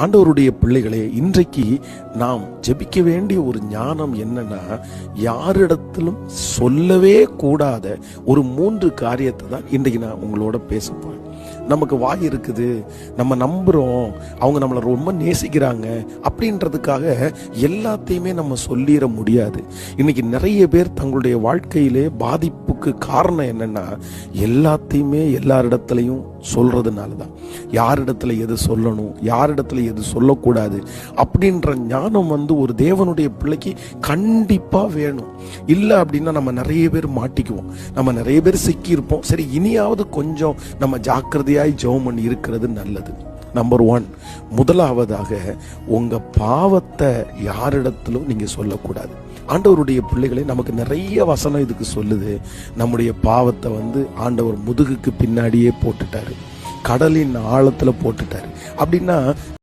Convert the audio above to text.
ஆண்டவருடைய பிள்ளைகளே, இன்றைக்கு நாம் ஜெபிக்க வேண்டிய ஒரு ஞானம் என்னன்னா, யாரிடத்திலும் சொல்லவே கூடாத ஒரு 3 காரியத்தை தான் இன்றைக்கு நான் உங்களோட பேசப்போறேன். நமக்கு வாய் இருக்குது, நம்ம நம்புறோம், அவங்க நம்மளை ரொம்ப நேசிக்கிறாங்க அப்படின்றதுக்காக எல்லாத்தையுமே நம்ம சொல்லிட முடியாது. இன்னைக்கு நிறைய பேர் தங்களுடைய வாழ்க்கையிலே பாதிப்புக்கு காரணம் என்னன்னா, எல்லாத்தையுமே எல்லாரிடத்துலையும் சொல்றதுனால தான். யாரிடத்துல எது சொல்லணும், யாரிடத்துல எது சொல்லக்கூடாது அப்படின்ற ஞானம் ஒரு தேவனுடைய பிள்ளைக்கு கண்டிப்பா வேணும். இல்லை அப்படின்னா நம்ம நிறைய பேர் மாட்டிக்குவோம், நம்ம நிறைய பேர் சிக்கியிருப்போம். சரி, இனியாவது கொஞ்சம் நம்ம ஜாக்கிரதையாய் ஜெபம் பண்ணி இருக்கிறது நல்லது. நம்பர் 1, முதலாவதாக உங்க பாவத்தை யாரிடத்திலும் நீங்க சொல்லக்கூடாது. ஆண்டவருடைய பிள்ளைகளை நமக்கு நிறைய வசனம் இதுக்கு சொல்லுது. நம்முடைய பாவத்தை ஆண்டவர் முதுகுக்கு பின்னாடியே போட்டுட்டாரு, கடலின் ஆழத்துல போட்டுட்டாரு. அப்படின்னா